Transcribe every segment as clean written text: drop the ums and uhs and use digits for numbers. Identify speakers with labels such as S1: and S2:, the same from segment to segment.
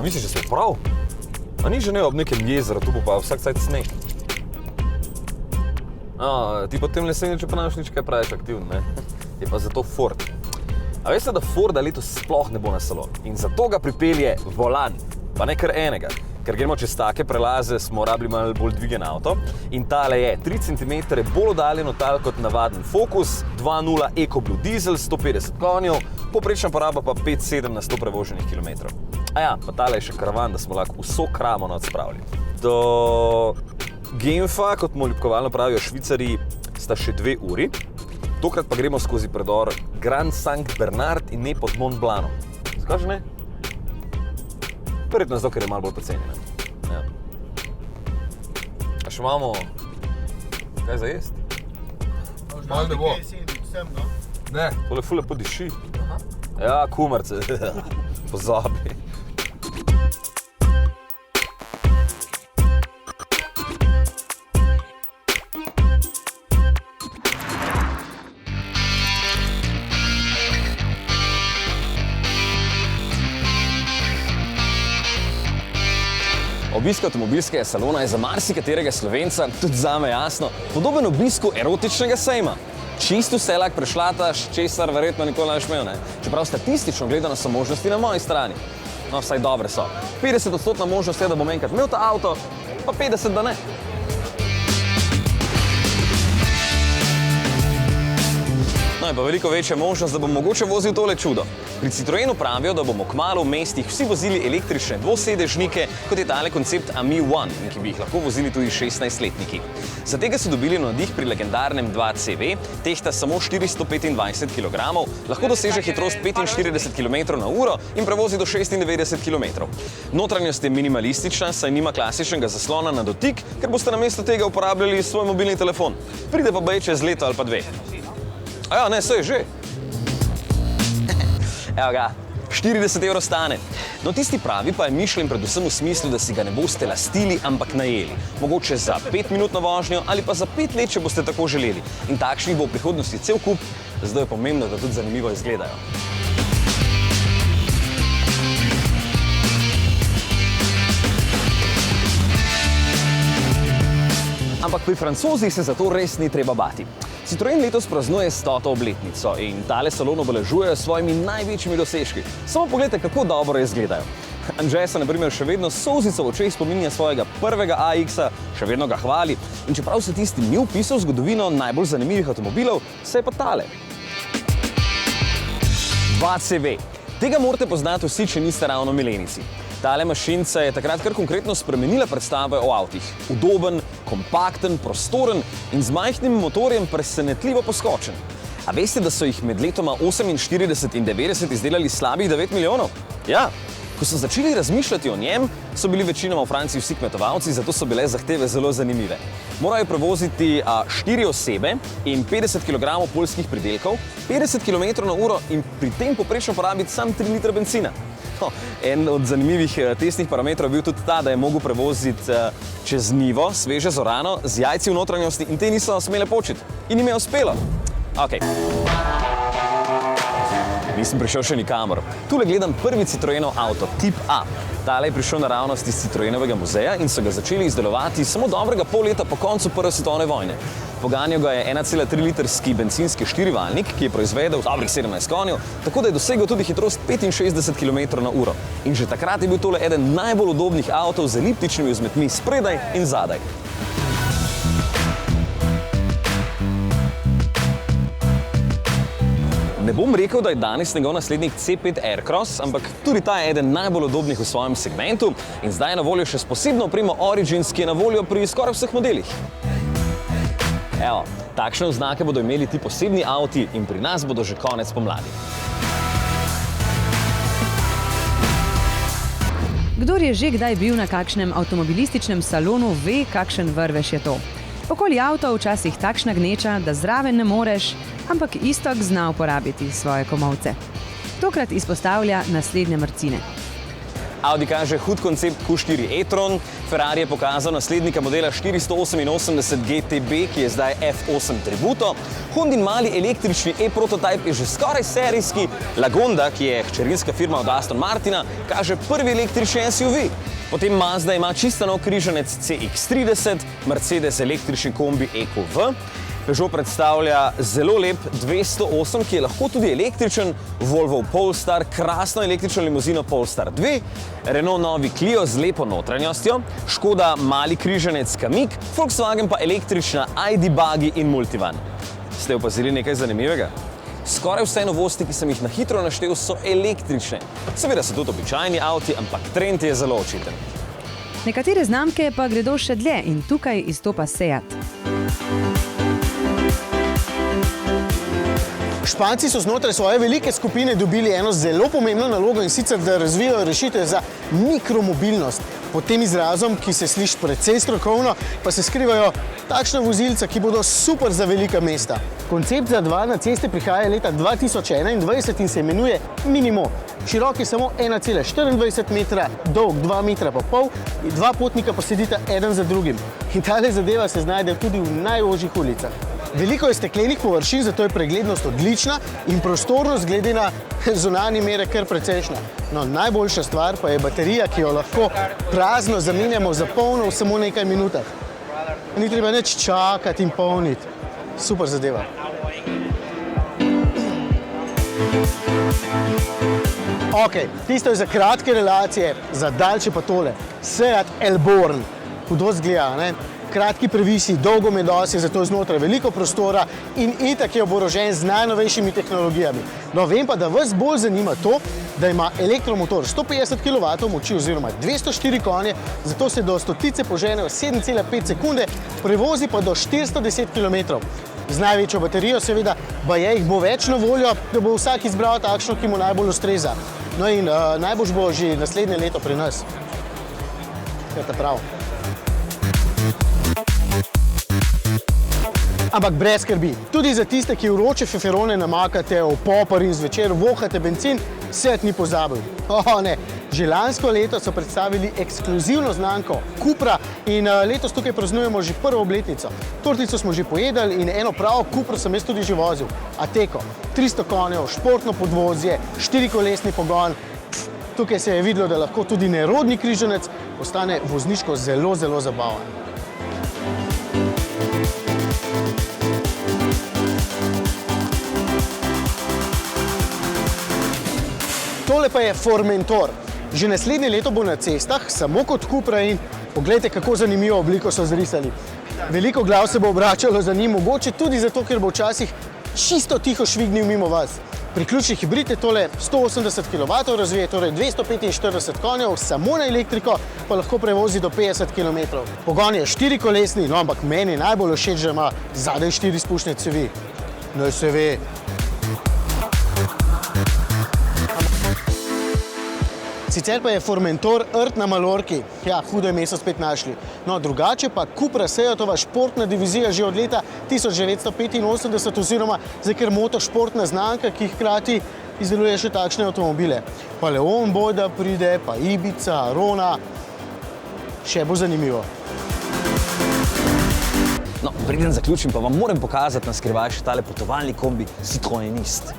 S1: Misliš, da se je prav? A ni že ne ob nekem jezeru, tu bo pa vsak cajt sneg. Ti potem lesenje, če pa naš nič kaj praviš aktivno, ne? Je pa zato Ford. A veste, da Forda letos sploh ne bo na salon in zato ga pripelje volan, pa ne kar enega. Ker gremo čez take prelaze, smo rabili malo bolj dvigen avto in tale je 3 cm bolj oddaljen od tal kot navaden Focus, 2.0 EcoBlue diesel, 150 konjev, poprečna poraba pa 5,7 na 100 prevoženih kilometrov. Pa tale je še karavan, da smo lahko vso kramo odspravili. Do Genfa, kot mu ljubkovalno pravijo Švicari, sta še 2 uri. Tokrat pa gremo skozi predor Grand Sankt Bernard in ne pod Mont Blancom. Zakaj že ne? Verjetno zato, ker je malo bolj pocenjena. Ja. A še imamo kaj za jest?
S2: Malo ne bo. Ne.
S1: Tole ful lepo diši. Ja, kumarce. Pozabi. Obisk avtomobilskega salona je za marsikaterega Slovenca, tudi zame jasno, podoben obisku erotičnega sejma. Čisto vse lahko prešlataš, česar verjetno nikoli ne boš imel, ne? Čeprav statistično gledano so možnosti na moji strani. No, vsaj dobre so. 50% možnost je, da bom enkrat imel ta avto, pa 50% da ne. No, je pa veliko večja možnost, da bom mogoče vozil tole čudo. Pri Citroenu pravijo, da bomo kmalu v mestih vsi vozili električne dvosedežnike, kot je tale koncept Ami One, in ki bi jih lahko vozili tudi 16-letniki. Za tega so dobili navdih pri legendarnem 2CV, tehta samo 425 kg, lahko doseže hitrost 45 km/h in prevozi do 96 km. Notranjost je minimalistična, saj nima klasičnega zaslona na dotik, ker boste namesto tega uporabljali svoj mobilni telefon. Pride pa baje čez leto ali pa 2. Ne, saj je že. Evo ga, 40 € stane. No, tisti pravi pa je mišljen predvsem v smislu, da si ga ne boste lastili, ampak najeli. Mogoče za 5-minutno vožnjo ali pa za 5 let, če boste tako želeli. In takšnih bo v prihodnosti cel kup, zato je pomembno, da tudi zanimivo izgledajo. Ampak pri Francozih se zato res ni treba bati. Citroen letos praznuje 100. obletnico in tale salon obeležujejo s svojimi največjimi dosežki. Samo pogledajte, kako dobro izgledajo. Anže se na primer še vedno solzico v očeh spominja svojega prvega AX-a, še vedno ga hvali in čeprav se tisti ni vpisal v zgodovino najbolj zanimivih avtomobilov, se je pa tale. 2CV. Tega morate poznati vsi, če niste ravno milenici. Tale mašinca je takrat kar konkretno spremenila predstave o avtih. Udoben, kompakten, prostoren in z majhnim motorjem presenetljivo poskočen. A veste, da so jih med letoma 48 in 90 izdelali slabih 9 milijonov? Ja, ko so začeli razmišljati o njem, so bili večinoma v Franciji vsi kmetovalci, zato so bile zahteve zelo zanimive. Morajo prevoziti 4 osebe in 50 kg poljskih pridelkov, 50 km/h in pri tem poprečno porabiti sam 3 litre bencina. En od zanimivih testnih parametrov je bil tudi ta, da je mogel prevoziti čez njivo, sveže zorano, z jajci v notranjosti in te niso smele počiti. In jim je uspelo. Nisem prišel še nikamor. Tule gledam prvi Citroenov avto, tip A. Tale je prišel naravnost iz Citroenovega muzeja in so ga začeli izdelovati samo dobrega pol leta po koncu Prve svetovne vojne. Poganjal ga je 1,3-litrski bencinski štirivaljnik, ki je proizvedel dobrih 17 konjev, tako da je dosegel tudi hitrost 65 km/h. In že takrat je bil tole eden najbolj udobnih avtov z eliptičnimi vzmetmi spredaj in zadaj. Ne bom rekel, da je danes njegov naslednik C5 Aircross, ampak tudi ta je eden najbolj udobnih v svojem segmentu in zdaj je na voljo še s posebno opremo Origins, ki je na voljo pri skoraj vseh modelih. Evo, takšne oznake bodo imeli ti posebni avti in pri nas bodo že konec pomladi.
S3: Kdor je že kdaj bil na kakšnem avtomobilističnem salonu, ve, kakšen vrvež je to. Okoli avta včasih takšna gneča, da zraven ne moreš, ampak Iztok zna uporabiti svoje komolce. Tokrat izpostavlja naslednje mrcine.
S1: Audi kaže hud koncept Q4 e-tron, Ferrari je pokazal naslednika modela 488 GTB, ki je zdaj F8 Tributo, Hondin mali električni e-prototyp je že skoraj serijski, Lagonda, ki je hčerinska firma od Aston Martina, kaže prvi električni SUV. Potem Mazda ima čisto nov križanec CX-30, Mercedes električni kombi EQV, Peugeot predstavlja zelo lep 208, ki je lahko tudi električen, Volvo Polestar, krasno električno limuzino Polestar 2, Renault novi Clio z lepo notranjostjo, Škoda mali križanec Kamiq, Volkswagen pa električna ID Buggy in Multivan. Ste opazili nekaj zanimivega? Skoraj vse novosti, ki sem jih na hitro naštel, so električne. Seveda so tudi običajni avti, ampak trend je zelo očiten.
S3: Nekatere znamke pa gredo še dlje in tukaj izstopa Seat.
S4: Španci so znotraj svoje velike skupine dobili eno zelo pomembno nalogo in sicer, da razvijajo rešitve za mikromobilnost. Pod tem izrazom, ki se sliši precej strokovno, pa se skrivajo takšna vozilca, ki bodo super za velika mesta. Koncept za dva na ceste prihaja leta 2021 in se imenuje Minimo. Širok je samo 1,24 metra, dolg 2,5 metra in dva potnika pa sedita eden za drugim. In tale zadeva se znajde tudi v najožjih ulicah. Veliko je steklenih površin, zato je preglednost odlična in prostornost glede na zunanje mere kar precejšnja. No, najboljša stvar pa je baterija, ki jo lahko prazno zamenjamo za polno v samo nekaj minutah. Ni treba nič čakati in polniti. Super zadeva. Ok, tisto je za kratke relacije, za daljše pa tole. Seat Elborn. Hudo zgleda, ne? Kratki previsi, dolgo medosi, zato je znotraj veliko prostora in itak je oborožen z najnovejšimi tehnologijami. No, vem pa, da vas bolj zanima to, da ima elektromotor 150 kW moči oziroma 204 konje, zato se do stotice požene v 7,5 sekunde, prevozi pa do 410 km. Z največjo baterijo seveda, baje jih bo več na voljo, da bo vsak izbral takšno, ki mu najbolj ustreza. No in najbolj bo že naslednje leto pri nas. Je ta prav. Ampak brez skrbi, tudi za tiste, ki vroče feferone namakate, v popor in zvečer vohate bencin, Seat ni pozabil. Ne, že lansko leto so predstavili ekskluzivno znamko Cupra in letos tukaj praznujemo že prvo obletnico. Tortico smo že pojedali in eno pravo Cupro sem jaz tudi že vozil. Ateco, 300 konjev, športno podvozje, 4-kolesni pogon. Tukaj se je videlo, da lahko tudi nerodni križanec postane vozniško zelo, zelo zabaven. Tole pa je Formentor. Že naslednje leto bo na cestah, samo kot Cupra in poglejte, kako zanimivo obliko so zrisali. Veliko glav se bo obračalo za njim, mogoče tudi zato, ker bo včasih čisto tiho švignil mimo vas. Priključni hibrid je tole 180 kW razvije, torej 245 konjev, samo na elektriko pa lahko prevozi do 50 km. Pogon je 4-kolesni, no ampak meni najbolj všeč, da ima zadaj 4 spušne cevi. No se ve. Sicer pa je Formentor rt na Malorki. Ja, hudo ime so spet našli. No, drugače pa Cupra Seatova športna divizija že od leta 1985 oziroma zdaj ker motošportna znamka, ki hkrati izdeluje še takšne avtomobile. Pa Leon bojda pride, pa Ibiza, Arona. Še bo zanimivo.
S1: No, preden zaključim, pa vam moram pokazati na skrivaj še tale potovalni kombi Citroenist.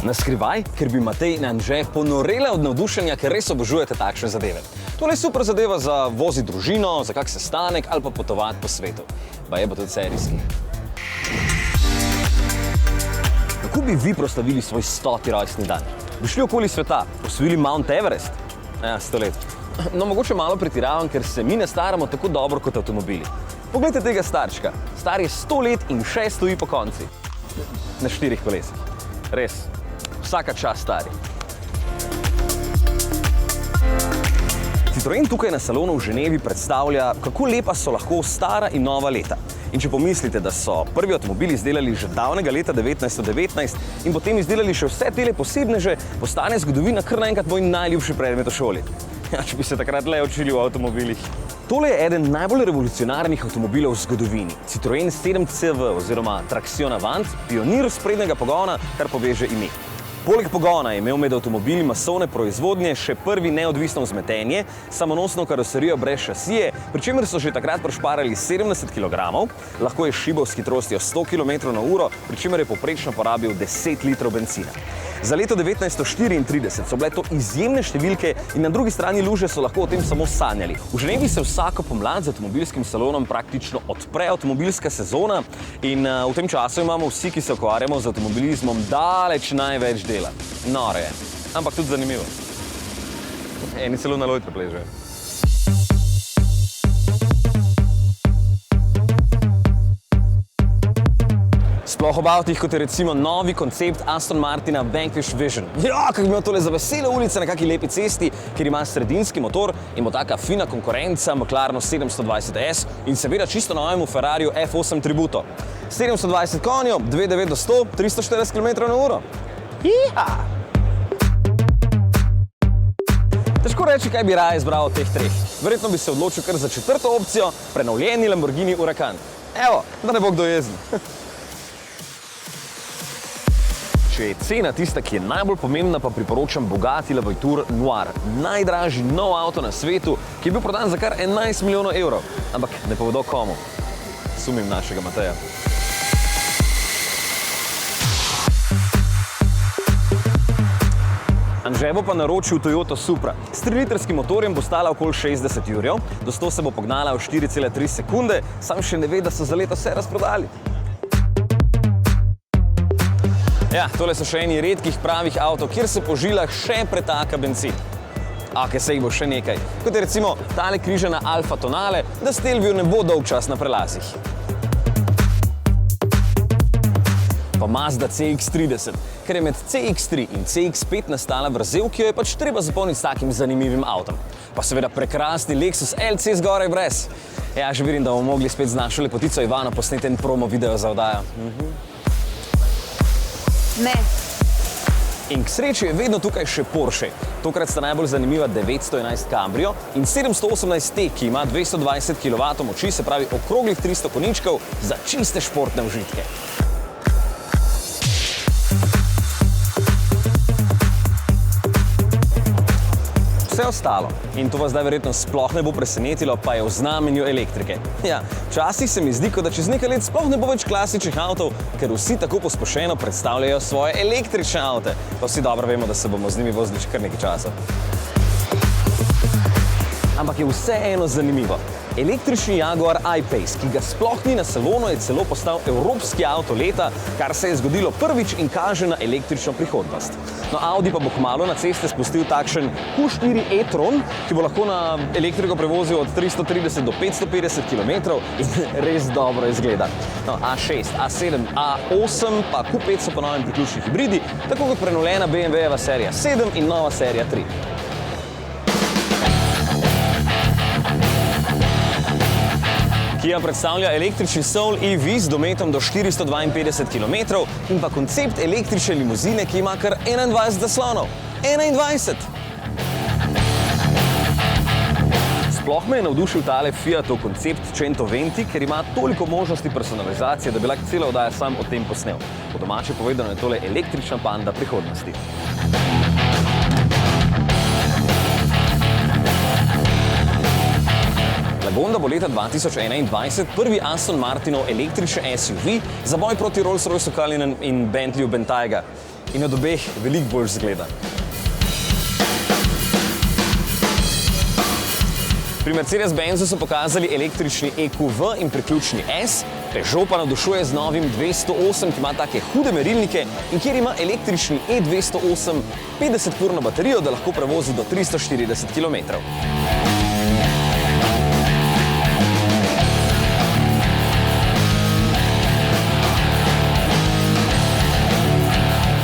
S1: Na skrivaj, ker bi Matej in Anže ponorele od navdušenja, ker res obožujete takšne zadeve. Tole je super zadeva za voziti družino, za kak sestanek ali pa potovati po svetu. Baje pa tudi serijski. Kako bi vi proslavili svoj 100. rojstni dan? Bi šli okoli sveta, osvojili Mount Everest? Ja, 100 let. No, mogoče malo pretiravam, ker se mi ne staramo tako dobro kot avtomobili. Poglejte tega starčka. Star je 100 let in še stoji po konci. Na 4 kolesih. Res. Vsaka čast stari. Citroen tukaj na salonu v Ženevi predstavlja, kako lepa so lahko stara in nova leta. In če pomislite, da so prvi avtomobili izdelali že davnega leta 1919 in potem izdelali še vse tele posebneže, postane zgodovina kar naenkrat moj najljubši predmet v šoli. Ja, če bi se takrat le učili v avtomobilih. Tole je eden najbolj revolucionarnih avtomobilov v zgodovini. Citroen 7CV oziroma Traxion Avant, pionir sprednjega pogona, kar poveže ime. Poleg pogona je imel med avtomobili masovne proizvodnje še prvi neodvisno vzmetenje, samonosno karoserijo brez šasije, pri čemer so že takrat prišparali 70 kg, lahko je šibal s hitrostjo 100 km/h, pri čemer je povprečno porabil 10 litrov bencina. Za leto 1934 so bile to izjemne številke in na drugi strani luže so lahko o tem samo sanjali. V Ženevi se vsako pomlad z avtomobilskim salonom praktično odpre avtomobilska sezona in v tem času imamo vsi, ki se ukvarjamo z avtomobilizmom, daleč največ dela. Noro je, ampak tudi zanimivo. Eni celo na lojtre pležejo. Sploh ob avtih, kot je recimo novi koncept Aston Martina Vanquish Vision. Ja, kako bi imel tole za vesele ulice na kaki lepi cesti, kjer ima sredinski motor in bo taka fina konkurenca McLarenu 720S in seveda čisto novemu Ferrariju F8 Tributo. 720 konjev, 2,9 do 100, 340 km/h. Iha! Težko reči, kaj bi raje izbral od teh treh. Verjetno bi se odločil kar za četrto opcijo, prenovljeni Lamborghini Huracan. Evo, da ne bo kdo jezen. Če je cena tista, ki je najbolj pomembna, pa priporočam Bugatti La Voiture Noir. Najdražji nov avto na svetu, ki je bil prodan za kar 11 milijonov evrov. Ampak ne povedo komu. Sumim našega Mateja. Anže bo pa naročil Toyota Supra. S 3-litrskim motorjem bo stala okoli 60 jurjev, do 100 se bo pognala v 4,3 sekunde, sam še ne ve, da so za leto vse razprodali. Ja, tole so še eni redkih pravih avtov, kjer se po žilah še pretaka bencin. Ok, se jih bo še nekaj. Kot je recimo tale križana Alfa Tonale, da Stelvio ne bo dolg čas na prelazih. Pa Mazda CX-30, ker je med CX-3 in CX-5 nastala vrzel, ki jo je pač treba zapolniti s takim zanimivim avtom. Pa seveda prekrasni Lexus LC zgoraj brez. Ja, že vidim, da bomo mogli spet z našo lepotico Ivano posneti en promo video za oddajo.
S3: Ne.
S1: In k sreči je vedno tukaj še Porsche. Tokrat sta najbolj zanimiva 911 Cabrio in 718T, ki ima 220 kW moči, se pravi okroglih 300 konjičkov za čiste športne užitke. Vse ostalo, in to vas zdaj verjetno sploh ne bo presenetilo, pa je v znamenju elektrike. Ja, včasih se mi zdi, kot da čez nekaj let sploh ne bo več klasičnih avtov, ker vsi tako pospešeno predstavljajo svoje električne avte. Pa vsi dobro vemo, da se bomo z njimi vozili še kar nekaj časa. Ampak je vseeno zanimivo. Električni Jaguar I-Pace, ki ga sploh ni na salonu, je celo postal evropski avto leta, kar se je zgodilo prvič in kaže na električno prihodnost. No, Audi pa bo kmalu na ceste spustil takšen Q4 e-tron, ki bo lahko na elektriko prevozil od 330 do 550 km in res dobro izgleda. No, A6, A7, A8 pa Q5 so po novem priključni hibridi, tako kot prenovljena BMW-jeva serija 7 in nova serija 3. Kia predstavlja električni Soul EV z dometom do 452 km in pa koncept električne limuzine, ki ima kar 21 zaslonov. 21! Sploh me je navdušil tale Fiatov koncept Centoventi, ker ima toliko možnosti personalizacije, da bi lahko cela oddaja sam o tem posnel. Po domače povedano je tole električna panda prihodnosti. Lagonda bo leta 2021 prvi Aston Martinov električni SUV za boj proti Rolls-Royceu Cullinan in Bentleyju Bentayga. In od obeh veliko bolj zgleda. Pri Mercedes-Benzu so pokazali električni EQV in priključni S, Peugeot pa navdušuje z novim 208, ki ima take hude merilnike in kjer ima električni E208 50-urno baterijo, da lahko prevozi do 340 km.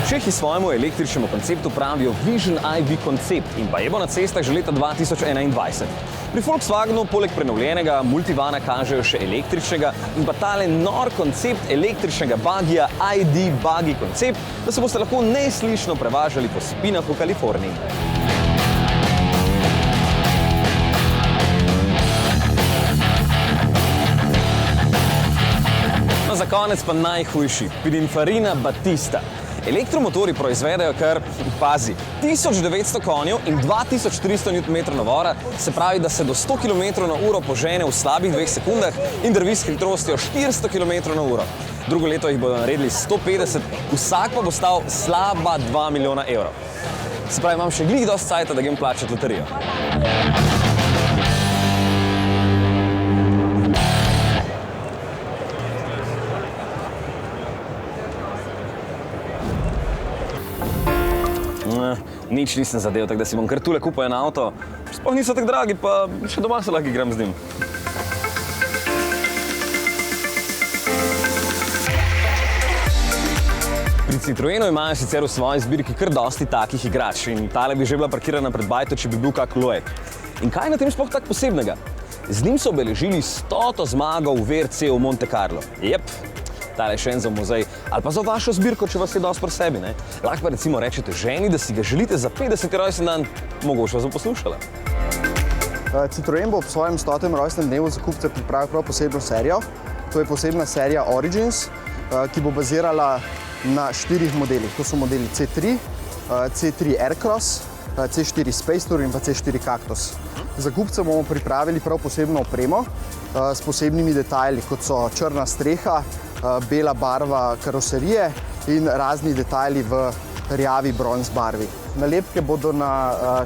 S1: Čehi svojemu električnemu konceptu pravijo Vision IV koncept in pa je bo na cestah že leta 2021. Pri Volkswagenu poleg prenovljenega multivana kažejo še električnega in pa tale nor koncept električnega bagija ID Buggy koncept, da se boste lahko neslišno prevažali po spinah v Kaliforniji. za konec pa najhujši, Pininfarina Battista. Elektromotori proizvedejo kar, pazi, 1900 konjev in 2300 Nm/h, se pravi, da se do 100 km/h požene v slabih 2 sekundah in drvi s hitrostjo 400 km/h. Drugo leto jih bodo naredili 150, vsak pa bo stal slaba 2 milijona evrov. Se pravi, imam še glih dosti cajta, da grem plačati loterijo. Nič nisem zadev, tako da si bom kar tule kupil en avto. Sploh niso tako dragi, pa še doma se lahko igram z njim. Pri Citroenu imajo sicer v svoji zbirki kar dosti takih igrač in tale bi že bila parkirana pred bajto, če bi bil kak Loeb. In kaj je na tem sploh tako posebnega? Z njim so obeležili 100. zmago v WRC v Monte Carlo. Jep. Tale je še en za muzej, ali pa za vašo zbirko, če vas je dosti pri sebi, ne? Lahko pa recimo rečete ženi, da si ga želite za 50. rojstni dan, mogoče vas bo poslušala.
S5: Citroen bo ob svojem 100. rojstnem dnevu za kupce pripravil prav posebno serijo. To je posebna serija Origins, ki bo bazirala na 4 modelih. To so modeli C3, C3 Aircross, C4 Space Tour in pa C4 Cactus. Za kupce bomo pripravili prav posebno opremo s posebnimi detajli, kot so črna streha, bela barva karoserije in razni detajli v rjavi bronz barvi. Nalepke bodo na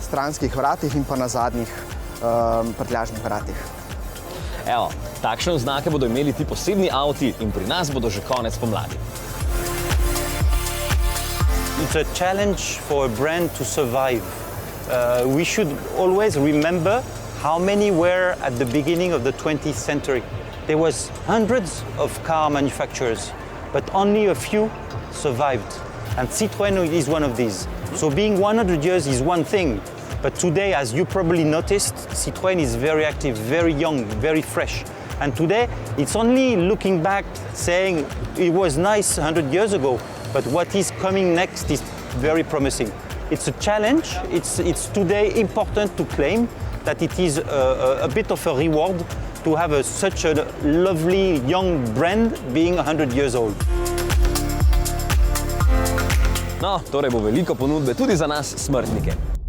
S5: stranskih vratih in pa na zadnjih prtljažnih vratih.
S1: Evo, takšne oznake bodo imeli ti posebni avti in pri nas bodo že konec pomladi.
S6: It's a challenge for a brand to survive. We should always remember how many were at the beginning of the 20th century. There was hundreds of car manufacturers, but only a few survived. And Citroën is one of these. So being 100 years is one thing, but today, as you probably noticed, Citroën is very active, very young, very fresh. And today, it's only looking back, saying it was nice 100 years ago, but what is coming next is very promising. It's a challenge. It's today important to claim that it is a bit of a reward to have such a lovely young brand being 100 years old.
S1: No, torej bo veliko ponudbe tudi za nas smrtnike.